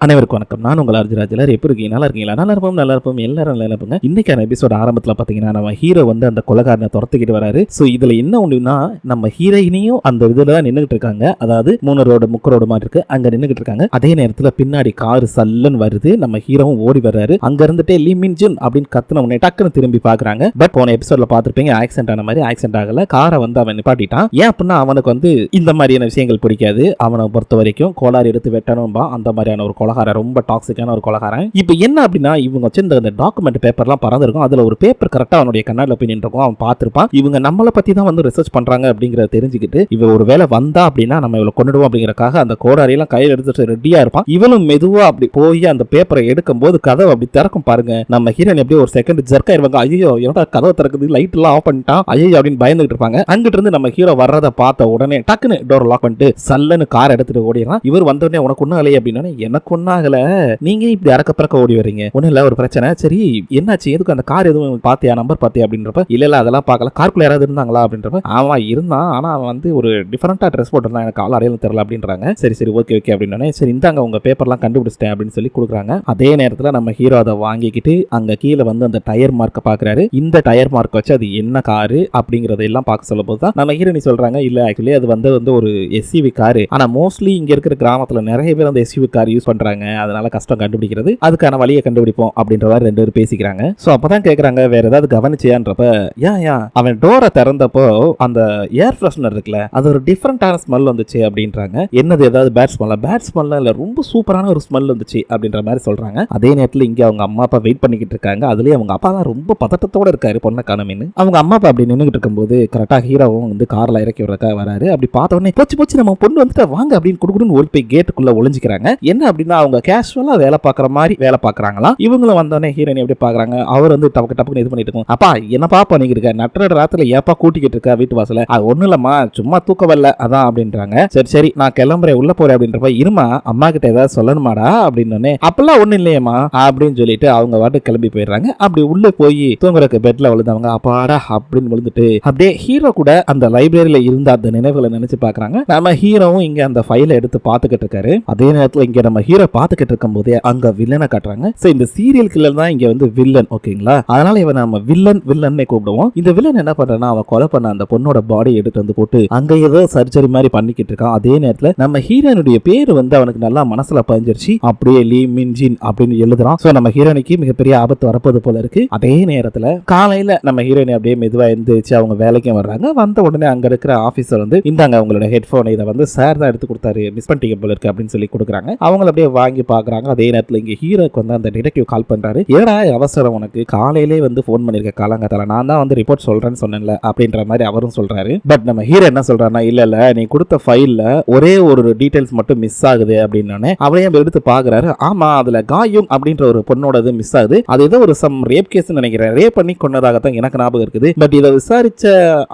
அனைவருக்கும் வணக்கம். நான் உங்கள் அர்ஜுராஜ். எல்லாரும் எப்படி இருக்கீங்க? நல்லா இருக்கீங்களா? நல்லா இருப்போம் எல்லாரும் நல்லா இருப்பாங்க. இன்னைக்கான எபிசோட் ஆரம்பத்தில் பார்த்தீங்கன்னா நம்ம ஹீரோ வந்து அந்த கொலைகாரனை துரத்துக்கிட்டு வராரு. ஸோ இதில் என்ன ஒன்றுனா நம்ம ஹீரோயினையும் அந்த இதில் தான் நின்றுகிட்டு இருக்காங்க. அதாவது 3 ரோடு முக்கு ரோடு மாதிரி இருக்கு, அங்கே நின்றுகிட்டு இருக்காங்க. அதே நேரத்தில் பின்னாடி காரு சல்லுன்னு வருது. நம்ம ஹீரோவும் ஓடி வர்றாரு. அங்க இருந்துட்டே லீ மின் ஜுன் அப்படின்னு கத்துன உடனே டக்குன்னு திரும்பி பார்க்குறாங்க. பட் போன எபிசோட்ல பார்த்துருப்பீங்க, ஆக்சிடென்ட் ஆன மாதிரி ஆக்சிடென்ட் ஆகல. காரை வந்து அவன் நிப்பாட்டிட்டான். ஏன் அப்படின்னா அவனுக்கு வந்து இந்த மாதிரியான விஷயங்கள் பிடிக்காது. அவனை பொறுத்த வரைக்கும் கோளாறு எடுத்து வெட்டணும்பா, அந்த மாதிரியான ஒரு கொலகாரன், ரொம்ப டாக்ஸிக்கான ஒரு கொலகாரன். இப்போ என்ன அப்படின்னா இவங்க வச்சிருந்த அந்த டாக்குமெண்ட் பேப்பர்லாம் பறந்துருக்கும். அதுல ஒரு பேப்பர் கரெக்டா அவனுடைய கண்ணாடியில் போய் நின்றுக்கும். அவன் பார்த்திருப்பான். இவங்க நம்மளை பத்தி தான் வந்து ரிசர்ச் பண்றாங்க அப்படிங்கறத தெரிஞ்சுக்கிட்டு இவ ஒரு வேலை வந்தா அப்படின்னா நம்ம இவளை கொண்டுடுவோம் அப்படிங்கறக்காக அந்த கோடாரியெல்லாம் கையில் எடுத்துட்டு ரெடியா இருப்பான். இவளும் மெதுவா அப்படி போய் அந்த பேப்பரை எடுக்கும் போது கதவை அப்படி திறக்கும் பாருங்க. நம்ம ஹீரோயின் எப்படி ஒரு செகண்ட் ஜர்க் ஆயிருவாங்க. ஐயோ என்னோட கதவை திறக்குது, லைட் எல்லாம் ஆஃப் பண்ணிட்டான், ஐயோ அப்படின்னு பயந்துகிட்டு இருப்பாங்க. அங்கிட்டு இருந்து நம்ம ஹீரோ வர்றதை பார்த்த உடனே டக்குன்னு டோர் லாக் பண்ணிட்டு சல்லன்னு கார் எடுத்துட்டு ஓடிடுறான். இவர் வந்த உடனே உனக்கு ஒன்னும் இல்லையே அப்படின்னா, எனக்கு ஒன்னாகல, நீங்க இப்படி அறக்க பறக்க ஓடி வரீங்க, ஒன்னும் இல்ல ஒரு பிரச்சனை, சரி என்னாச்சு, எதுக்கு அந்த கார் எதுவும் பாத்தியா, நம்பர் பாத்தியா அப்படின்றப்ப இல்ல அதெல்லாம் பார்க்கல, காருக்குள்ள யாராவது இருந்தாங்களா அப்படின்றப்ப ஆமா இருந்தான், ஆனா அவன் வந்து ஒரு டிஃபரெண்டா ட்ரெஸ் போட்டிருந்தான், எனக்கு ஆள் அடையாளம் தெரியல அப்படின்றாங்க. சரி ஓகே அப்படின்னு சரி இந்தாங்க உங்க பேப்பர்லாம் கண்டுபிடிச்சிட்டேன் அப்படின்னு சொல்லி கொடுக்குறாங்க. அதே நேரத்துல நம்ம ஹீரோ அதை வாங்கிக்கிட்டு அங்க கீழே வந்து அந்த டயர் மார்க்கை பாக்குறாரு. இந்த டயர் மார்க் வச்சு அது என்ன காரு அப்படிங்கறத எல்லாம் பார்க்க சொல்லும் போது தான் நம்ம ஹீரோனி சொல்றாங்க, இல்ல ஆக்சுவலி அது வந்து ஒரு எஸ்யூவி காரு, ஆனா மோஸ்ட்லி இங்க இருக்கிற கிராமத்துல நிறைய பேர் அந்த எஸ்யூவி கார் யூஸ் பண்றாங்க, அதனால கஷ்டம் கண்டுபிடிக்கிறது, அதுக்கான வழியை கண்டுபிடிப்போம் அப்படின்ற மாதிரி 2 பேரும் பேசிக்கிறாங்க. சோ அப்பதான் கேக்குறாங்க, வேற ஏதாவது கவனிச்சியான்றப்ப அவன் டோரை திறந்தப்போ அந்த ஏர் ஃப்ரெஷ்னர் இருக்குல்ல, அது ஒரு டிஃபரெண்டான ஸ்மெல் வந்துச்சு அப்படின்றாங்க. என்னது, ஏதாவது பேட் ஸ்மெல் இல்ல, ரொம்ப சூப்பரான ஒரு ஸ்மெல் வந்துச்சு அப்படின்ற மாதிரி சொல்றாங்க. அதே நேரத்தில் இங்க அவங்க அம்மா அப்பா வெயிட் பண்ணிக்கிட்டு இருக்காங்க. அதுலயே அவங்க அப்பா தான் ரொம்ப பதட்டத்தோட இருக்காரு, பொண்ணை காணோம்னு. அவங்க அம்மா அப்பா அப்படி நின்றுகிட்டு இருக்கும்போது கரெக்டா ஹீரோவும் வந்து கார்ல இறக்கி விடுறதுக்காக வராரு. அப்படி பார்த்த உடனே போச்சு நம்ம பொண்ணு வந்துட்டு வாங்க அப்படின்னு குடுக்குன்னு ஓடி போய் கேட்டுக்குள்ள ஒளிஞ்சிக்கிறாங்க. என்ன அப்படின்னா அவங்க கேஷுவலா வேலை பார்க்குற மாதிரி வேலை பார்க்குறாங்களா. இவங்களும் வந்தோடனே ஹீரோயின் எப்படி பார்க்குறாங்க, அவர் வந்து டப்புன்னு இது பண்ணிட்டு இருக்கும். அப்பா என்னப்பா பண்ணிக்கிட்டு இருக்க, நட்டுற ராத்திரில ஏப்பா கூட்டிக்கிட்டு இருக்க வீட்டு வாசல, ஒன்னும் இல்லம்மா சும்மா தூக்க வரல அதான் அப்படின்றாங்க. சரி நான் கிளம்புறேன் உள்ள போறேன் அப்படின்றப்ப இருமா அம்மா கிட்ட ஏதாவது சொல்லணுமாடா அப்படின்னு, அப்பெல்லாம் ஒன்னும் இல்லையம்மா அப்படின்னு சொல்லிட்டு அவங்க வாட்டு கிளம்பி போயிடுறாங்க. அப்படி உள்ள போய் தூங்குறதுக்கு பெட்ல விழுந்தவங்க அப்பாடா அப்படின்னு விழுந்துட்டு அப்படியே ஹீரோ கூட அந்த லைப்ரரியில இருந்த அந்த நினைவுகளை நினைச்சு பாக்குறாங்க. நம்ம ஹீரோவும் இங்க அந்த ஃபைலை எடுத்து பாத்துக்கிட்டு இருக்காரு. அதே நேரத்துல இங்க நம்ம ஹீரோ பாத்துக்கிட்டு இருக்கும் போதே அங்க வில்லனை காட்டுறாங்க. சோ இந்த சீரியல் கில்லர் தான் இங்க வந்து வில்லன், ஓகேங்களா? அதனால இவன் நம்ம வில்லன்னே கூப்பிடுவோம். இந்த வில்லன் என்ன பண்றான்னா அவன் கொலை பண்ண அந்த பொண்ணோட பாடி எடுத்து வந்து போட்டு அங்க ஏதோ சர்ஜரி மாதிரி பண்ணிக்கிட்டு இருக்கான். அதே நேரத்துல நம்ம ஹீரோனுடைய பேரு வந்து அவனுக்கு நல்லா மனசுல பதிஞ்சிருச்சு. அப்படியே லீ மின் ஜின் அப்படின்னு எழுதுறான். சோ நம்ம ஹீரோனுக்கு மிகப்பெரிய ஆபத்து வரப்போது போல இருக்கு. அதே நேரத்துல காலையில நம்ம ஹீரோயினை அப்படியே மெதுவா எந்திரிச்சு அவங்க வேலைக்கும் வர்றாங்க. வந்த உடனே அங்க இருக்கிற ஆபீசர் வந்து இந்தாங்க உங்களோட ஹெட்போன், இதை வந்து சார் தான் எடுத்து கொடுத்தாரு, மிஸ் பண்ணிட்டீங்க போல இருக்கு அப்படின்னு சொல்லி கொடுக்குறாங்க. அவங்க அப்படியே வாங்கி பாக்குறாங்க. அதே நேரத்துல இங்க ஹீரோக்கு வந்து அந்த டிடெக்டிவ் கால் பண்றாரு. ஏடா அவசரம் உனக்கு, காலையிலே வந்து போன் பண்ணிருக்க காலங்காத்தால, நான் தான் வந்து ரிப்போர்ட் சொல்றேன்னு சொன்னேன்ல அப்படின்ற மாதிரி அவரும் சொல்றாரு. பட் நம்ம ஹீரோ என்ன சொல்றாருன்னா, இல்ல நீ கொடுத்த ஃபைல்ல ஒரே ஒரு டீடைல்ஸ் மட்டும் மிஸ் ஆகுது அப்படின்னு அவரையும் எடுத்து பாக்குறாரு. ஆமா அதுல காயும் அப்படின்ற ஒரு பொண்ணோட மிஸ் ஆகுது. அது ஏதோ ஒரு சம் ரேப் கேஸ் நினைக்கிறேன், ரேப் பண்ணி கொண்டதாகத்தான் எனக்கு ஞாபகம் இருக்குது. பட் இதை விசாரிச்ச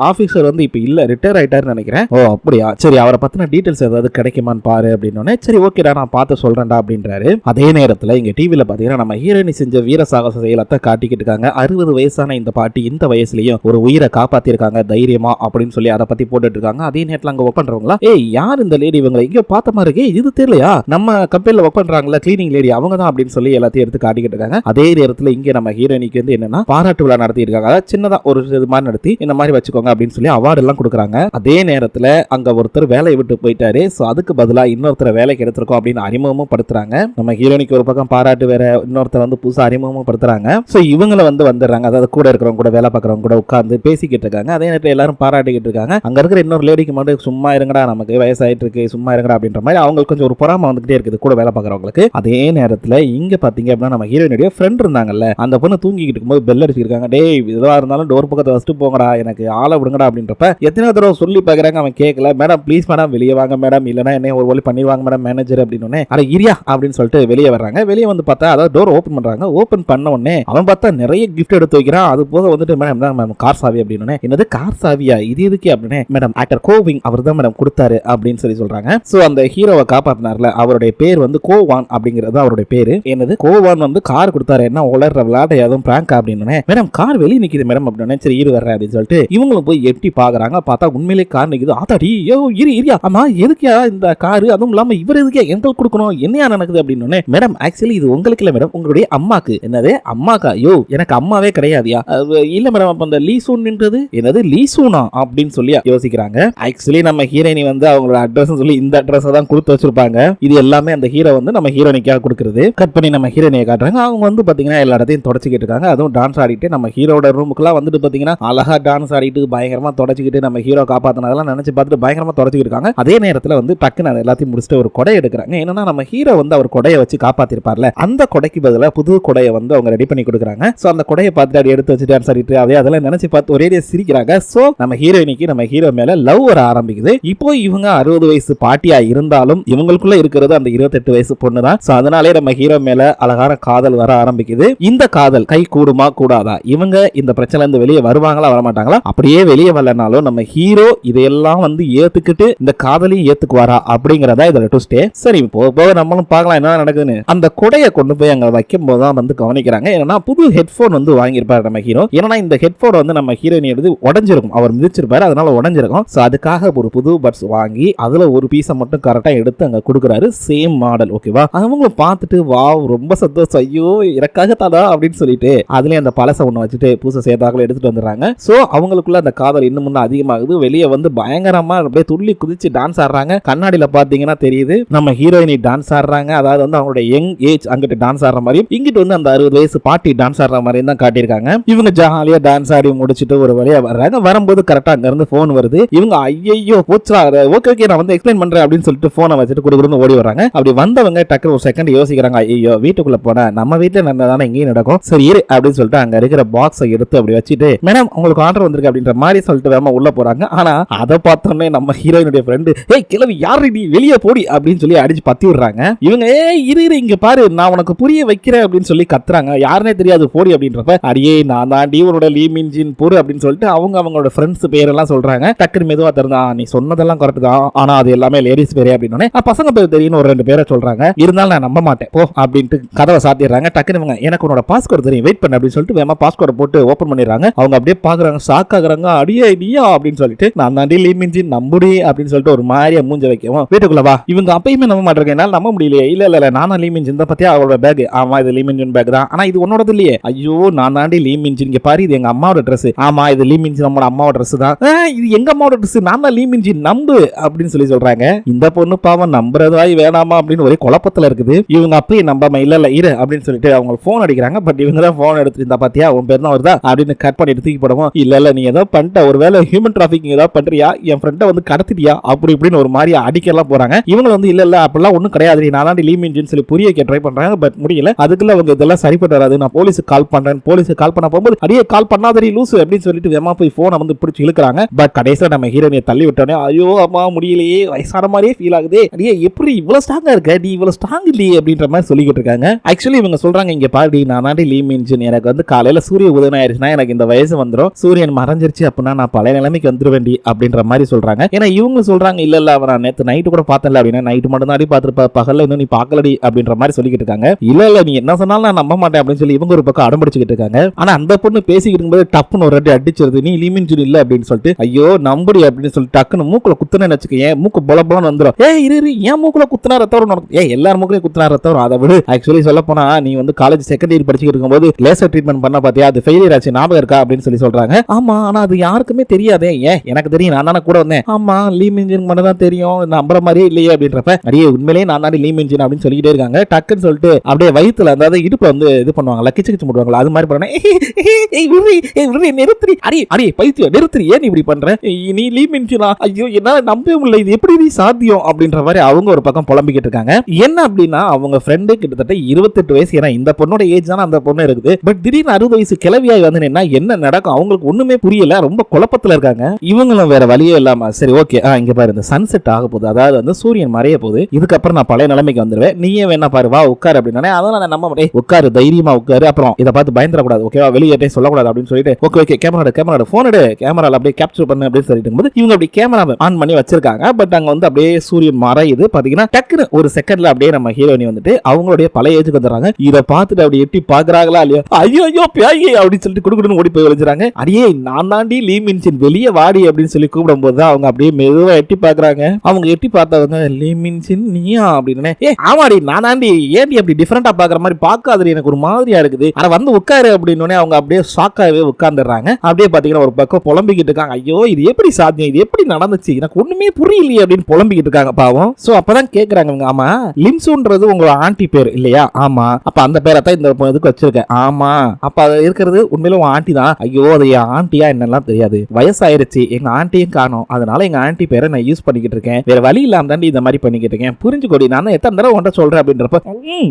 ஆபீசர் வந்து இப்ப இல்ல, ரிட்டையர் ஆயிட்டாருன்னு நினைக்கிறேன். ஓ அப்படியா, சரி அவரை பத்தின டீடைல்ஸ் ஏதாவது கிடைக்குமான்னு பாரு அப்படின்னு. சரி ஓகேடா நான் பார்த்து சொல்றேன்டா அப்படின்றாரு. அதே நேரத்துல இங்க டிவில பாத்தீங்கன்னா நம்ம ஹீரோயினி செஞ்ச வீர சாகச செயலத்தை காட்டிக்கிட்டு இருக்காங்க. 60 வயசான இந்த பாட்டி இந்த வயசுலயும் ஒரு உயிரை காப்பாத்திருக்காங்க தைரியமா அப்படின்னு சொல்லி அதை பத்தி போட்டுட்டு இருக்காங்க. அதே நேரத்துல அங்க ஒர்க் பண்றவங்களா, யார் இந்த லேடி, இவங்களை எங்கேயோ பார்த்த மாதிரி இருக்கு, இது தெரியலையா, நம்ம கம்பெனில ஒர்க் பண்றாங்களா கிளீனிங் லேடி அவங்க தான் அப்படின்னு சொல்லி எல்லாத்தையும் எடுத்து காட்டிக்கிட்டு இருக்காங்க. அதே நேரத்துல இங்க நம்ம ஹீரோயினிக்கு வந்து என்னன்னா பாராட்டு விழா நடத்தி இருக்காங்க. அதாவது சின்னதா ஒரு இது மாதிரி நடத்தி இந்த மாதிரி வச்சுக்கோங்க அப்படின்னு சொல்லி அவார்டு எல்லாம் கொடுக்குறாங்க. அதே நேரத்துல அங்க ஒருத்தர் வேலையை விட்டு போயிட்டாரு. சோ அதுக்கு பதிலா இன்னொருத்தர் வேலைக்கு எடுத்திருக்கோம் அப்படின்னு அறிமுகமும் படுத்துறாங்க. நம்ம ஹீரோயினிக்கு ஒரு பக்கம் பாராட்டு வேற, இன்னொருத்தர் வந்து புதுசா அறிமுகமும் படுத்துறாங்க. சோ இவங்களை வந்துடுறாங்க. அதாவது கூட இருக்கிறவங்க கூட வேலை பார்க்கறவங்க கூட உட்கார்ந்து பேசிக்கிட்டு இருக்காங்க. அதே நேரத்தில் எல்லாரும் பாராட்டிக்கிட்டு இருக்காங்க. அங்க இருக்கிற இன்னொரு லேடிக்கு மட்டும் சும்மா இருங்கடா, நமக்கு வயசாயிட்டு இருக்கு, சும்மா இருங்கடா அப்படின்ற மாதிரி அவங்களுக்கு கொஞ்சம் ஒரு பொறாம வந்துகிட்டே இருக்குது கூட வேலை பார்க்கறவங்களுக்கு. அதே நேரத்தில் இங்க பாத்தீங்க அப்படின்னா நம்ம ஹீரோயினுடைய ஃப்ரெண்ட் இருந்தாங்கல்ல, அந்த பொண்ணு தூங்கிக்கிட்டு இருக்கும்போது பெல் அடிச்சிருக்காங்க. டேய் எதுவா இருந்தாலும் டோர் பக்கத்தை வச்சுட்டு போங்கடா, எனக்கு ஆளை விடுங்கடா அப்படின்றப்ப எத்தனை தடவை சொல்லி பார்க்கறாங்க. அவன் கேட்கல. மேடம் ப்ளீஸ் மேடம் வெளியே வாங்க மேடம், இல்லைன்னா என்ன ஒரு வழி பண்ணிடுவாங்க மேடம் மேனேஜர் அப்படின்னு. அட இரியா அப்படின்னு சொல்லிட்டு வெளியே வர்றாங்க. வெளியே வந்து பார்த்தா அதாவது டோர் ஓப்பன் பண்றாங்க. ஓப்பன் பண்ண உடனே அவன் பார்த்தா நிறைய கிஃப்ட் எடுத்து வைக்கிறான். அது போக வந்துட்டு மேடம் தான் மேடம் கார் சாவி அப்படின்னு. என்னது கார் சாவியா, இது எதுக்கு அப்படின்னு. மேடம் ஆக்டர் கோவிங் அவர் தான் மேடம் கொடுத்தாரு அப்படின்னு சொல்லி சொல்றாங்க. சோ அந்த ஹீரோவை காப்பாத்தினார்ல அவருடைய பேர் வந்து கோவான் அப்படிங்கிறது அவருடைய பேரு. என்னது கோவான் வந்து கார் கொடுத்தாரு, என்ன உலர்ற விளையாட்ட எதுவும் பிராங்க் அப்படின்னு. மேடம் கார் வெளியே நிக்குது மேடம் அப்படின்னு. சரி இரு வர்றேன் அப்படின்னு சொல்லிட்டு இவங்களும் போய் எட்டி பாக்குறாங்க. பார்த்தா உண்மையிலே கார் நிக்குது. ஆத்தாடி யோ இரியா, ஆமா எதுக்கியா இந்த காரு, அதுவும் இல்லாம இவர் எதுக்கே எங்களுக்கு கொடுக்கணும், என்ன என்னையா நடக்குது அப்படின்னு மேடம் ஆக்சுவலி இது உங்களுக்கு இல்ல மேடம் உங்களுடைய அம்மாக்கு. என்னது அம்மாக்கா? யோ எனக்கு அம்மாவே கிடையாதுயா. இல்ல மேடம் அப்ப அந்த லீசூன்ன்றது என்னது லீசூனா அப்படின்னு சொல்லி யோசிக்கிறாங்க. ஆக்சுவலி நம்ம ஹீரோயினி வந்து அவங்களோட அட்ரஸ் சொல்லி இந்த அட்ரஸ் தான் கொடுத்து வச்சிருப்பாங்க. இது எல்லாமே அந்த ஹீரோ வந்து நம்ம ஹீரோனிக்காக கொடுக்குறது. கட் பண்ணி நம்ம ஹீரோனியை காட்டுறாங்க. அவங்க வந்து பாத்தீங்கன்னா எல்லா இடத்தையும் தொடச்சிக்கிட்டு இருக்காங்க. அதுவும் டான்ஸ் ஆடிட்டு நம்ம ஹீரோட ரூமுக்குலாம் வந்துட்டு பாத்தீங்கன்னா அழகா டான்ஸ் ஆடிட்டு பயங்கரமா தொடச்சிக்கிட்டு நம்ம ஹீரோ காப்பாத்தினதெல்லாம் நினைச்சு பார்த்துட்டு பயங்கரமா தொடச்சிக்கிட்டு இருக்காங்க. அதே நேரத்தில் வந்து டக்குன்னு எல்லாத்தையும் முடிச்சுட்டு ஒரு கொடை எடுக்கிறாங்க. என்னன்னா நம்ம ஹீரோ வந்து அவர் கொடையை வச்சு காப்பாத்திருப்பார்ல அந்த கொடைக்கு பதிலாக புது கொடையை வந்து அவங்க ரெடி பண்ணி கொடுக்குறாங்க. சோ அந்த கொடையை பார்த்துட்டு அப்படி எடுத்து வச்சு டான்ஸ் ஆடிட்டு அதெல்லாம் நினைச்சு பார்த்து ஒரே சிரிக்கிறாங்க. சோ நம்ம ஹீரோயினிக்கு நம்ம ஹீரோ மேல லவ் வர ஆரம்பிக்குது. இப்போ இவங்க 60 வயசு பாட்டியா இருந்தாலும் இவங்களுக்குள்ள இருக்கிறது அந்த 28 வயசு பொண்ணு தான். சோ அதனாலே நம்ம ஹீரோ மேல அழகான காதல் வர ஆரம்பிக்குது. இந்த காதல் கை கூடுமா கூடாதா? இவங்க இந்த பிரச்சனை இருந்து வெளியே வருவாங்களா வரமாட்டாங்களா? அப்படியே வெளியே வரலனாலும் நம்ம ஹீரோ இதையெல்லாம் வந்து ஏத்துக்கிட்டு இந்த காதலையும் ஏத்துக்குவாரா அப்படிங்கறதா இதோட ட்விஸ்டே. சரி போக நம்மளும் பார்க்கலாம் என்ன நடக்குதுன்னு. அந்த கொடையை கொண்டு போய் அங்க வைக்கும் போதுதான் வந்து கவனிக்கிறாங்க. ஏன்னா புது ஹெட்போன் வந்து வாங்கியிருப்பாரு நம்ம ஹீரோ. ஏன்னா இந்த ஹெட்போன் வந்து நம்ம ஹீரோயின் எடுத்து உடஞ்சிருக்கும். அவர் மிதிச்சிருப்பாரு அதனால உடஞ்சிருக்கும். சோ அதுக்காக ஒரு புது பட்ஸ் வாங்கி அதுல ஒரு பீஸை மட்டும் கரெக்டா எடுத்து அங்க கொடுக்குறாரு. சேம் மாடல் ஓகேவா. அவங்களும் பார்த்துட்டு வாவ் ரொம்ப சந்தோஷம். ஐயோ எனக்காக தானா அப்படின்னு சொல்லிட்டு அதுலயே அந்த பழசை ஒண்ணு வச்சுட்டு பூசை சேர்த்தாக்களை எடுத்துட்டு வந்துடுறாங்க. சோ அவங்களுக்குள்ள அந்த காதல் இன்னும் முன்ன அதிகமாகுது. வெளியே வந்து பயங்கரமா அப்படியே துள்ளி குதிச்சு டான்ஸ் ஆடுறாங்க. கண்ணாடியில பாத்தீங்கன்னா தெரியுது நம்ம ஹீரோயினி டான்ஸ் ஆடுறாங்க. அதாவது வந்து அவங்களுடைய யங் ஏஜ் அங்கிட்டு டான்ஸ் ஆடுற மாதிரி இங்கிட்டு வந்து அந்த 60 வயசு பாட்டி டான்ஸ் ஆடுற மாதிரி தான் காட்டியிருக்காங்க. இவங்க ஜாலியா டான்ஸ் ஆடி முடிச்சுட்டு ஒரு வழியா வர்றாங்க. வரும்போது கரெக்டா அங்க இருந்து போன் வருது. இவங்க ஐயோ போச்சுரா ஓகே நான் வந்து எக்ஸ்பிளைன் பண்றேன் அப்படின்னு சொல்லிட்டு போனை வச்சுட்டு குடுக்குறன்னு ஓடி வராங்க. அப்படி வந்தவங்க டக்குனு ஒரு செகண்ட் யோசிக்கிறாங்க. ஐயோ வீட்டுக்குள்ள போனா நம்ம வீட்டுல நடந்ததானே இங்கேயும் நடக்கும். சரி இரு அப்படின்னு சொல்லிட்டு அங்க இருக்கிற பாக்ஸை எடுத்து அப்படி வச்சுட்டு மேடம் உங்களுக்கு ஆர்டர் வந்திருக்கு அப்படின்ற மாதிரி சொல்லிட்டு வேமா உள்ள போறாங்க. ஆனா அதை பார்த்தோன்னே நம்ம ஹீரோயினுடைய ஃப்ரெண்டு ஏய் கிளவி யாரு நீ வெளியே போடி அப்படின்னு சொல்லி அடிச்சு பத்தி விடுறாங்க. இவங்க இரு இங்க பாரு நான் உனக்கு புரிய வைக்கிறேன் அப்படின்னு சொல்லி கத்துறாங்க. யாருனே தெரியாது போடி அப்படின்றப்ப அடியே நான் தாண்டி உன்னோட லீ மின்ஜின் பொறு அப்படின்னு சொல்லிட்டு அவங்களோட ஃப்ரெண்ட்ஸ் பேரெல்லாம் சொல்றாங்க. டக்குனு மெதுவா தெரிஞ்சா நீ சொன்னதெல்லாம் கரெக்ட் தான் ஆனா அது எல்லாமே லேடிஸ் பேரே அப்படின்னு பசங்க பேர் தெரியும் ஒரு 2 பேரை சொல்றாங்க. இருந்தாலும் நான் நம்ப மாட்டேன் போ அப்படின்ட்டு கதவை சாத்திடுறாங்க. டக்குனு எனக்கு உன்னோட பாஸ்வேர்டு தெரியும் வெயிட் பண்ண அப்படின்னு சொல்லிட்டு வேமா பாஸ்வேர்டை போட்டு ஓபன் பண்ணிடுறாங்க. அவங்க அப்படியே பாக்குறாங்க ஷாக் ஆகுறாங்க. அடியே நீயா அப்படின்னு சொல்லிட்டு நான் தாண்டி லீ மின்ஜின் நம்புடி அப்படின்னு சொல்லிட்டு ஒரு மாதிரியா மூஞ்ச வைக்கவும் வீட்டுக்குள்ள வா. இவங்க அப்பயுமே நம்ப மாட்டேங்க என்னால நம்ப முடியலையே. இல்ல நானா லீ மின்ஜின் தான் பத்தியா அவளோட பேக். ஆமா இது லீ மின்ஜின் பேக் தான் ஆனா இது உன்னோடது இல்லையே. ஐயோ நான் தாண்டி லீ மின்ஜின் இங்க பாரு இது எங்க அம்மாவோட ட்ரெஸ். ஆமா இது லீ மின்ஜின் நம்மளோட அம்மாவோட ட்ரெஸ் தான். இது எங்க அம்மாவோட ட்ரெஸ் நான் தான் லீ மின்ஜின் நம்பு அப்படின்னு சொல்லி சொல்றாங்க. இந்த பொண்ணு பாவம் நம்புறதாய் வேணாமா அப்படின்னு ஒரே குழப்பத்துல இருக்குது. இவங்க அப்பயே நம்பாம இல்ல இரு அப்படின்னு சொல்லிட்டு அவங்க போன் அடிக்கிறாங்க. பட் இவங்க தான் போன் எடுத்து இந்த பாத்தியா உன் பேர் தான் வருதா அப்படின்னு கட் பண்ணி தூக்கி போடுவோம். இல்ல நீ ஏதோ பண்ணிட்ட ஒருவேளை ஹியூமன் டிராபிக்கிங் ஏதாவது பண்றியா என் ஃப்ரெண்டை வந்து கடத்திட்டியா அப்படி இப்படின்னு ஒரு மாதிரி அடிக்கலாம் போறாங்க. இவங்க வந்து இல்ல அப்படிலாம் ஒண்ணும் கிடையாது நான் தான் லீ மின்ஜின் சொல்லி புரிய ட்ரை பண்றாங்க. பட் முடியல. அதுக்குள்ள அவங்க இதெல்லாம் சரிப்பட்டு வராது. நான் போலீஸுக்கு கால் பண்றேன். போலீஸுக்கு கால் பண்ண போகும்போது அடியே கால் பண்ணாதடி லூசு அப்படின்னு சொல்லிட்டு வேமா போய் போனை வந்து பிடிச்சி இழுக்கிறாங்க. பட் கடைசியில் நம்ம ஹீரோனியை தள்ளி விட்டோன்னே ஐயோ அம்மா முடியலையே வயசான மாதிரியே ஃபீல் ஆகுது. அடியே எப்படி இவ்வளவு ஸ்ட்ராங்கா இருக்க நீ இவ்வளவு ஸ்ட்ராங் இல்லையே அப்படின்ற மாதிரி சொல்லிக்கிட்டு இருக்காங்க. ஆக்சுவலி இவங்க சொல்றாங்க இங்க பாடி நான் தாண்டி லீ மின்ஜின் எனக்கு வந்து காலையில சூரிய உதயம் ஆயிருச்சுன்னா எனக்கு இந்த வயசு வந்துடும். சூரியன் மறைஞ்சிருச்சு அப்படின்னா நான் பழைய நிலைமைக்கு வந்துருவேண்டி அப்படின்ற மாதிரி சொல்றாங்க. ஏன்னா இவங்க சொல்றாங்க இல்ல அவன் நேற்று நைட்டு கூட பார்த்தல அப்படின்னா நைட்டு மட்டும் தான் பார்த்துருப்ப பகல்ல இன்னும் நீ பார்க்கலடி அப்படின்ற மாதிரி சொல்லிக்கிட்டு இருக்காங்க. இல்ல நீ என்ன சொன்னாலும் நான் நம்ப மாட்டேன் அப்படின்னு சொல்லி இவங்க ஒரு பக்கம் அடம்பிடிச்சுக்கிட்டு இருக்காங்க. ஆனா அந்த பொண்ணு பேசிக்கிட்டு இருக்கும்போது டப்புன்னு ஒரு அடி அடிச்சிருது. நீ லீ மின்ஜின் இல்ல அப்படின்னு சொல்லிட்டு ஐயோ நம்புடி அப்படின்னு சொல்லிட்டு டக்குன்னு மூக்குல குத்துனேன்னு வச்சுக்கேன் மூக்கு பொல பொலன்னு வந்துடும். இரு ஏன் மூக்குல குத்துனா ரத்தம் நடக்கும். எல்லாரும் மூக்குலயும் குத்துனா ரத்தம் அதை விடு. ஆக்சுவலி சொல்ல போனா நீ வந்து காலேஜ் செகண்ட் இயர் படிச்சுக்கிட்டு இருக்கும்போது லேசர் ட்ரீட்மெண்ட் பண்ண பாத்தியா அது ஃபெயிலியர் ஆச்சு ஞாபகம் இருக்கா அப்படின்னு சொல்லி சொல்றாங்க. ஆமா ஆனா அது யாருக்குமே தெரியாதே. எனக்கு தெரியும் நான் தானே கூட வந்தேன். ஆமா லீ மின்ஜின் மட்டும் தான் தெரியும் நம்புற மாதிரியே இல்லையே அப்படின்றப்ப அடியே உண்மையிலேயே நான் தான் லீ மின்ஜின் அப்படின்னு சொல்லிக்கிட்டே இருக்காங்க. டக்குன்னு சொல்லிட்டு அப்படியே வயித்துல அதாவது இடுப்புல வந்து இது பண்ணுவாங்களா கிச்சு கிச்சு முடுவாங்களா அது மாதிரி பண்ண நிறுத்தி அடி பைத்தியம் நிறுத்தி ஏன் இப்படி பண்ற நீ லீ மின்ஜினா ஐயோ என்னால நம்பவே முடியல இது எப்படி நீ சாத்தியம் அப்படின்ற மாதிரி அவங்க ஒரு பக்கம் புலம்பிக்கிட்டு இருக்காங்க. என்ன அப்படின்னா அவங்க ஃப்ரெண்டு கிட்டத்தட்ட 28 வயசு. ஏன்னா இந்த பொண்ணோட ஏஜ் தானே அந்த பொண்ணு இருக்குது. பட் திடீர்னு 60 வயசு கிளவியாய் வந்து என்ன நடக்கும் அவங்களுக்கு ஒண்ணுமே புரியல. ரொம்ப குழப்பத்துல இருக்காங்க. இவங்களும் வேற வழியே இல்லாம சரி ஓகே இங்க பாரு இந்த சன்செட் ஆக போகுது அதாவது வந்து சூரியன் மறைய போகுது. இதுக்கப்புறம் நான் பழைய நிலைமைக்கு வந்துருவேன். நீயே வேணா பாரு வா உட்காரு அப்படின்னா அதனால நான் நம்ம உட்காரு தைரியமா உட்காரு அப்புறம் இதை பார்த்து பயந்துடக்கூடாது ஓகேவா வெளியே சொல்லக்கூடாது அப்படின்னு சொல்லிட்டு ஓகே கேமரா போன் எடு கேமரால அப்படியே கேப்சர் பண்ணு அப்படின்னு சொல்லிட்டு போது இவங்க அப்படியே கேமரா ஆன் பண்ணி வச்சிருக்காங்க. பட் அங்க வந்து அப்படியே சூரியன் மறையுது பாத்தீங்கன்னா டக்குன்னு ஒரு செகண்ட்ல அப்படியே நம்ம ஹீரோயினி வந்துட்டு அவங்களுடைய பழைய ஏஜுக்கு வந்துடுறாங்க. இதை பார்த்துட்டு அப்படி எட்டி பாக்குறாங்களா இல்லையா ஐயோ பியாயி அப்படின்னு சொல்லிட்டு குடுக்குன்னு ஓடி போய் வச்சுறாங்க. அடியே நான் தாண்டி லீ மின்ஜின் வெளியே வாடி அப்படின்னு சொல்லி கூப்பிடும் போது அவங்க அப்படியே மெதுவா எட்டி பாக்குறாங்க. அவங்க எட்டி பார்த்தவங்க லீ மின்ஜின் நீயா அப்படின்னு அப்படின்னே ஆமாடி நான் தாண்டி ஏன்டி அப்படி டிஃபரெண்டா பாக்குற மாதிரி பாக்காது எனக்கு ஒரு மாதிரியா இருக்குது ஆனா வந்து உட்காரு அப்படின்னு அவங்க அப்படியே ஷாக்காவே உட்கார்ந்துடுறாங்க. அப்படியே பாத்தீங்கன்னா ஒரு பக்கம் புலம்பிக்கிட்டு இருக்காங்க. ஐயோ இது எப்படி சாத்தியம், இது எப்படி நடந்துச்சு, எனக்கு ஒண்ணுமே புரியலையே அப்படின்னு புலம்பிக்கிட்டு இருக்காங்க பாவம். சோ அப்பதான் கேக்குறாங்க, ஆமா லிம்சுன்றது உங்களோட ஆண்டி பேர் இல்லையா? ஆமா. அப்ப அந்த பேரை தான் இந்த இதுக்கு வச்சிருக்கேன். ஆமா. அப்ப அது இருக்கிறது உண்மையில உன் ஆண்டி தான். ஐயோ அது என் ஆண்டியா என்னெல்லாம் தெரியாது, வயசாயிருச்சு, எங்க ஆண்டியும் காணும், அதனால எங்க ஆண்டி பேரை நான் யூஸ் பண்ணிக்கிட்டு இருக்கேன், வேற வழி இல்லாம தாண்டி இந்த மாதிரி பண்ணிக்கிட்டு இருக்கேன், புரிஞ்சுக்கோடி, நான் எத்தனை தடவை உன்ட்ட சொல்றேன் அப்படின்றப்ப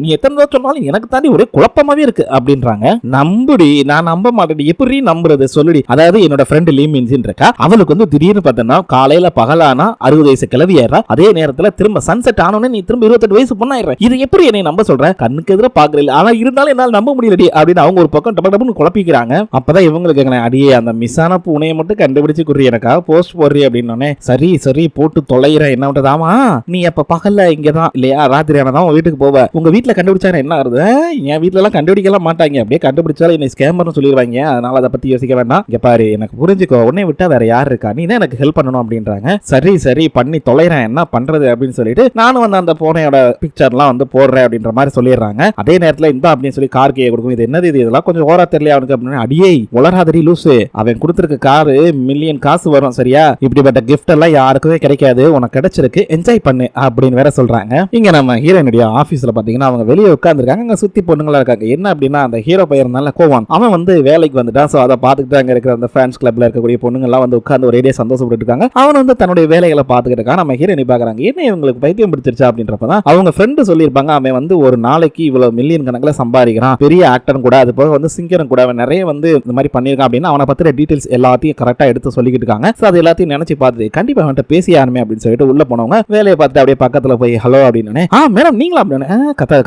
நீ எத்தனை தடவை சொன்னாலும் எனக்கு தாண்டி ஒரே குழப்பமாவே இருக்கு அப்படின்றாங்க. நம்புடி, நான் நம்ப மாட்டேன், எப்படி நம்புறது சொல்லுடி. அதாவது என்னோட ஃப்ரெண்ட் லீ மின்ஜின் இருக்கா, அவளுக்கு வந்து திடீர்னு பார்த்தா காலையில பகலானா 60 வயசு கிளவி ஆயிரா, அதே நேரத்துல திரும்ப சன்செட் ஆனோன்னு நீ திரும்ப 28 வயசு பொண்ணாயிர, இது எப்படி என்னை நம்ப சொல்ற, கண்ணுக்கு எதிர பாக்குறீங்க, ஆனா இருந்தாலும் என்னால நம்ப முடியலடி அப்படின்னு அவங்க ஒரு பக்கம் டபுள்னு குழப்பிக்கிறாங்க. அப்பதான் இவங்களுக்கு அடியே அந்த மிஸ்ஸான பூனையை மட்டும் கண்டுபிடிச்சு குறி எனக்கா போஸ்ட் போடுறீ அப்படின்னு. சரி சரி போட்டு தொலைற என்ன பண்றதாமா, நீ அப்ப பகல்ல இங்கதான் இல்லையா, ராத்திரி ஆனதான் வீட்டுக்கு போவ, உங்க வீட்டுல கண்டுபிடிச்சா என்ன ஆகுது, என் வீட்டுல எல்லாம் கண்டுபிடிக்கலாம் மாட்டாங்க, அப்படியே கண்டுபிடிச்சாலும் என்னை ஸ்கேமர்னு சொல்லிடுவாங்க, அதனால அதை பத்தி யோசிக்க வேண்டாம், இங்க பாரு எனக்கு புரிஞ்சுக்கோ, உன்னை விட்டா வேற யார் இருக்கா, நீ தான் எனக்கு ஹெல்ப் பண்ணணும் அப்படின்றாங்க. சரி சரி பண்ணி தொலைறேன், என்ன பண்றது அப்படின்னு சொல்லிட்டு நானும் வந்து அந்த பூனையோட பிக்சர்லாம் வந்து போடுறேன் அப்படின்ற மாதிரி சொல்லிடுறாங்க. அதே நேரத்தில் இந்த அப்படின்னு சொல்லி கார் கையை கொடுக்கும், இது என்னது இது, இதெல்லாம் கொஞ்சம் ஓரா தெரியல அவனுக்கு அப்படின்னு. அடியே உலராதடி லூசு, அவன் கொடுத்துருக்க காரு மில்லியன் காசு வரும் சரியா, இப்படிப்பட்ட கிஃப்ட் எல்லாம் யாருக்குமே கிடைக்காது, உனக்கு கிடைச்சிருக்கு, என்ஜாய் பண்ணு அப்படின்னு வேற சொல்றாங்க. இங்க நம்ம ஹீரோயினுடைய ஆபீஸ்ல பாத்தீங்கன்னா அவங்க வெளியே உட்கார்ந்துருக்காங்க, அங்க சுத்தி பொண்ணுங்களா இருக்காங்க. என்ன அப்படின்னா அந்த ஹீரோ பையன் நல்ல கோவான், அவன் வந்து வேலைக்கு வந்துட்டான். சோ அதை பார்த்துட்டு அங்க இருக்கிற அந்த ஃபேன்ஸ் கிளப்ல இருக்கக்கூடிய பொண்ணுங்க எல்லாம் வந்து உட்கார்ந்து ஒரே சந்தோஷப்பட்டு இருக்காங்க. அவன் வந்து தன்னுடைய வேலைகளை பார்த்துக்கிட்டு இருக்கான். நம்ம ஹீரோயினி பாக்குறாங்க, என்ன இவங்களுக்கு பைத்தியம் பிடிச்சிருச்சா அப்படின்றப்பதான் அவங்க ஃப்ரெண்டு சொல்லியிருப்பாங்க, அவன் வந்து ஒரு நாளைக்கு இவ்வளவு மில்லியன் கணக்கில் சம்பாதிக்கிறான், பெரிய ஆக்டர் கூட, அது போக வந்து சிங்கரும் கூட, அவன் நிறைய வந்து இந்த மாதிரி பண்ணியிருக்கான் அப்படின்னு அவனை பத்திர டீடைல்ஸ் எல்லாத்தையும் கரெக்டா எடுத்து சொல்லிக்கிட்டு இருக்காங்க. சோ அது எல்லாத்தையும் நினைச்சு பார்த்து கண்டிப்பா அவன்கிட்ட பேசி ஆரம்பி அப்படின்னு சொல்லிட்டு உள்ள போனவங்க வேலையை பார்த்து அப்படியே பக்கத்துல போய் ஹலோ அப்படின்னு, மேடம் நீங்களா அப்படின்னு,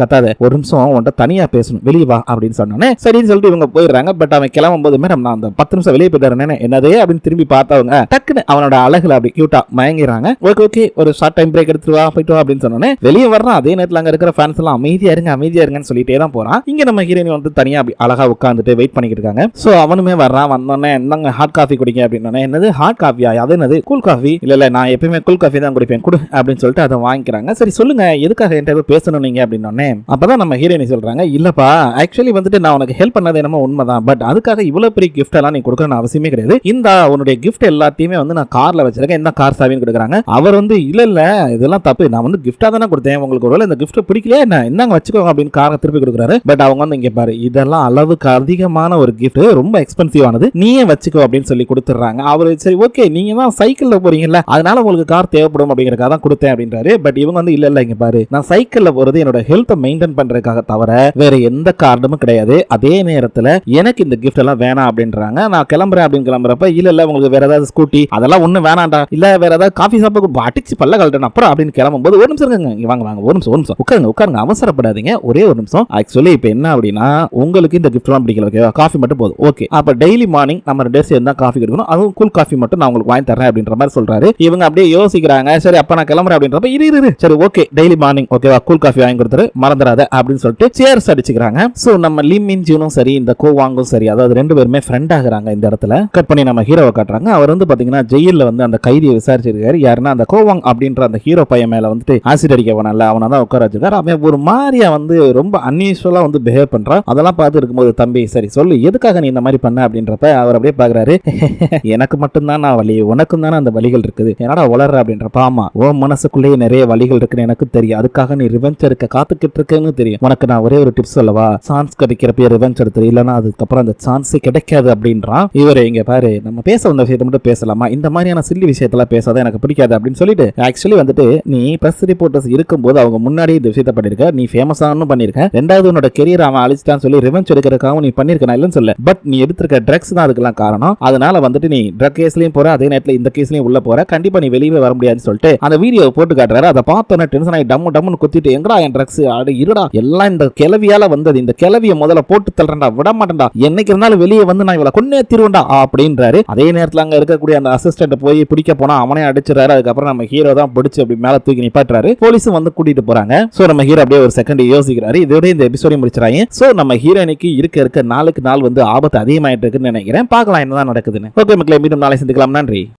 கத்தாத ஒரு நிமிஷம் உன்கிட்ட தனியா பேசணும், வெளியே வா அப்படின்னு சொன்னோன்னே சரின்னு சொல்லிட்டு இவங்க போயிடுறாங்க. பட் அவன் கிளம்பும் போது மேடம் நான் அந்த 10 நிமிஷம் வெளியே போயிட்டு என்னதே அப்படின்னு திரும்பி பார்த்தவங்க டக்குன்னு அவனோட அழகுல அப்படி கியூட்டா மயங்கிறாங்க. ஓகே ஓகே ஒரு ஷார்ட் டைம் பிரேக் எடுத்துட்டு வா போயிட்டு வா அப்படின்னு சொன்னோன்னே வெளியே வர்றான். அதே நேரத்தில் அங்க இருக்கிற ஃபேன்ஸ் எல்லாம் அமைதியா இருங்கன்னு சொல்லிட்டே தான் போறான். இங்க நம்ம ஹீரோயின் வந்து தனியா அப்படி அழகா உட்காந்துட்டு வெயிட் பண்ணிக்கிட்டு இருக்காங்க. சோ அவனுமே வர்றான். வந்தோடனே என்னங்க ஹாட் காஃபி குடிங்க அப்படின்னா, என்னது ஹாட் காஃபியா, அது என்னது கூல் காஃபி, இல்ல நான் எப்பயுமே கூல் காஃபி தான் குடிப்பேன் குடு அப்படின்னு சொல்லிட்டு அதை வாங்கிக்கிறாங்க. சரி சொல்லுங்க எதுக்காக என்கிட்ட பேசணும் நீங்க அப்படின்னோடனே அப்பதான் நம்ம ஹீரோயின் சொல்றாங்க, இல்லப்பா ஆக்சுவலி வந்துட்டு நான் உனக்கு ஹெல்ப் பண்ணது என்னமோ உண்மைதான், பட் அதுக்காக இவ்வளவு பெரிய கிஃப்ட் எல்லாம் நீ கொடுக்கணும் அவசியமே கிடையாது, இந்த உன்னுடைய கிஃப்ட் எல்லாத்தையுமே வந்து நான் கார்ல வச்சிருக்கேன், இந்த கார் சாவின்னு கொடுக்குறாங்க. அவர் வந்து இல்ல இதெல்லாம் தப்பு, நான் வந்து கிஃப்டா தானே கொடுத்தேன், உங்களுக்கு ஒருவேளை இந்த கிஃப்ட் பிடிக்கலையா என்ன, இந்தாங்க வச்சுக்கோங்க அப்படின்னு காரை திருப்பி கொடுக்குறாரு. பட் அவங்க வந்து இங்க பாரு இதெல்லாம் அளவுக்கு அதிகமான ஒரு கிஃப்ட், ரொம்ப எக்ஸ்பென்சிவ் ஆனது, நீயே வச்சுக்கோ அப்படின்னு சொல்லி கொடுத்துறாங்க. அவரு சரி ஓகே நீங்க தான் சைக்கிள்ல போறீங்கல்ல அதனால உங்களுக்கு கார் தேவைப்படும் அப்படிங்கறதுக்காக தான் கொடுத்தேன் அப்படின்றாரு. பட் இவங்க வந்து இல்ல இங்க பாரு நான் சைக்கிள்ல போறது என்னோட ஹெல்த்தை மெயின்டைன் பண்றதுக்காக தவிர வேற எந்த காரணமும் கிடையாது, அதே நேரத்துல எனக்கு இந்த கிஃப்ட் எல்லாம் வேணாம் அப்படின்றாங்க. நான் கிளம்புறேன் அப்படின்னு கிளம்புறப்ப இல்ல உங்களுக்கு வேற ஏதாவது ஸ்கூட்டி அதெல்லாம் ஒண்ணு வேணாண்டா, இல்ல வேற ஏதாவது காஃபி சாப்பிட அடிச்சு பல்ல கழட்டணும் அப்புறம் அப்படின்னு கிளம்பும்போது ஒரு நிமிஷம் இருங்க, வாங்க ஒரு நிமிஷம் உட்காருங்க அவசரப்படாதீங்க, ஒரே ஒரு நிமிஷம். ஆக்சுவலி இப்ப என்ன அப்படின்னா உங்களுக்கு இந்த கிஃப்ட் எல்லாம் பிடிக்கல, ஓகேவா, காஃபி மட்டும் போதும், ஓகே அப்ப டெய்லி மார்னிங் நம்ம 2 பேர் சேர்ந்து தான் காஃபி குடிக்கணும், அதுவும் கூல் காஃபி மட்டும் நான் உங்களுக்கு வாங்கி தரேன் அப்படின்ற மாதிரி சொல்றாரு. இவங்க அப்படியே யோசிக்கிறாங்க, சரி அப்ப நான் கிளம்புறேன் அப்படின்றப்ப இரு சரி ஓகே டெய்லி மார்னிங் ஓகேவா கூல் காஃபி வாங்கி கொடுத்துரு மறந்துடாத அப்படின்னு சொல்லிட்டு சேர்ஸ் அடிச்சுக்கிறாங்க. சோ நம்ம லீ மின் ஜூனும் சரி இந்த கோவாங்கும் சரி, அதாவது 2 பேருமே ஃப்ரெண்ட் ஆகுறாங்க. இந்த இடத்துல கட் பண்ணி நம்ம ஹீரோவை காட்டுறாங்க. அவர் வந்து பாத்தீங்கன்னா ஜெயில வந்து அந்த கைதியை விசாரிச்சிருக்காரு. யாருன்னா அந்த கோவாங் அப்படின்ற அந்த ஹீரோ பையன் மேல வந்துட்டு ஆசிட் அடிக்க போனால அவனை தான் உட்கார வச்சிருக்காரு. அவன் ஒரு மாதிரியா வந்து ரொம்ப அன்யூஸ்வலா வந்து பிஹேவ் பண்றான். அதெல்லாம் பார்த்து இருக்கும்போது தம்பி சரி சொல்லு எதுக்காக நீ இந்த மாதிரி பண்ண அப்படின்றப்ப அவர் அப்படியே பாக்குறாரு, எனக்கு மட்டும்தான் நான் வலி, உனக்கும் தானே அந்த வலிகள் இருக்குது, என்னடா வளர்ற அப்படின்றப்ப ஆமா உன் மனசுக்குள்ளேயே நிறைய வலிகள் இருக்குன்னு எனக்கு தெரியும், அதுக்காக நீ ரிவெஞ்ச் எடுக்க காத்துக்கிட்டு இருக்கேன்னு தெரியும், உனக்கு நான் ஒரே ஒரு டிப்ஸ் சொல்லவா, சான்ஸ் கிடைக்கிறப்ப ரிவெஞ்ச் எடுத்து இல்லைன்னா அதுக்கப்புறம் அந்த சான்ஸே கிடைக்காது அப்படின்றான். இவரு இங்க பாரு நம்ம பேச வந்த விஷயத்தை மட்டும் பேசலாமா, இந்த மாதிரியான சில்லி விஷயத்தெல்லாம் பேசாத எனக்கு பிடிக்காது அப்படின்னு சொல்லிட்டு ஆக்சுவலி வந்துட்டு நீ பிரஸ் ரிப்போர்ட்டர்ஸ் இருக்கும்போது அவங்க முன்னாடி இந்த விஷயத்தை பண்ணிருக்க, நீ ஃபேமஸ் ஆகணும் பண்ணிருக்க, ரெண்டாவது உன்னோட கெரியர் அவன் அழிச்சிட்டான்னு சொல்லி ரிவெஞ்ச் எடுக்கிறதுக்காக நீ பண்ணிருக்க, நான் இல்லைன்னு சொல்ல, பட் நீ எடுத்திருக்க ட்ரக்ஸ் தான் அதுக்கெல்லாம் காரணம், அதனால வந்துட்டு நீ ட்ரக் கேஸ்லயும் போற அதே நேரத்தில் இந்த கேஸ்லயும் உள்ள போற, கண்டிப்பா நீ வெளியே வர முடியாதுன்னு சொல்லிட்டு அந்த வீடியோ போட்டு காட்டுறாரு. அதை பார்த்தோன்னே டென்ஷன் ஆகி டம்னு குத்திட்டு எங்கடா என் ட்ரக்ஸ் ஆடு இருடா எல்லாம் இந்த கிளவியால வந்தது, இந்த கிளவியை முதல்ல போட்டு தள்ளுறா விட மாட்டேன்டா, என்னைக்கு இருந்தாலும் வெளியே வந்து நான் இவளை கொன்னே திருவண்டா அப்படின்றாரு. அதே நேரத்தில் அங்க இருக்கக்கூடிய அந்த அசிஸ்டன்ட் போய் பிடிக்க போனா அவனே அடிச்சிடறாரு. அதுக்கப்புறம் நம்ம ஹீரோ தான் பிடிச்சு அப்படி மேல தூக்கி நிப்பாட்டுறாரு. போலீஸும் வந்து கூட்டிட்டு போறாங்க. சோ நம்ம ஹீரோ அப்படியே ஒரு செகண்ட் யோசிக்கிறாரு, இதோட இந்த எபிசோட முடிச்சிராங்க. சோ நம்ம ஹீரோயினுக்கு இருக்க நாளுக்கு நாள் வந்து ஆபத்து அதிகமாயிட்டு இருக்குன்னு நினைக்கிறேன். பார்க்கலாம் என்னதான் நடக்குதுன்னு. ஓகே மக்களே மீண்டும் நாளை சந்திக்கலாம். நன்றி.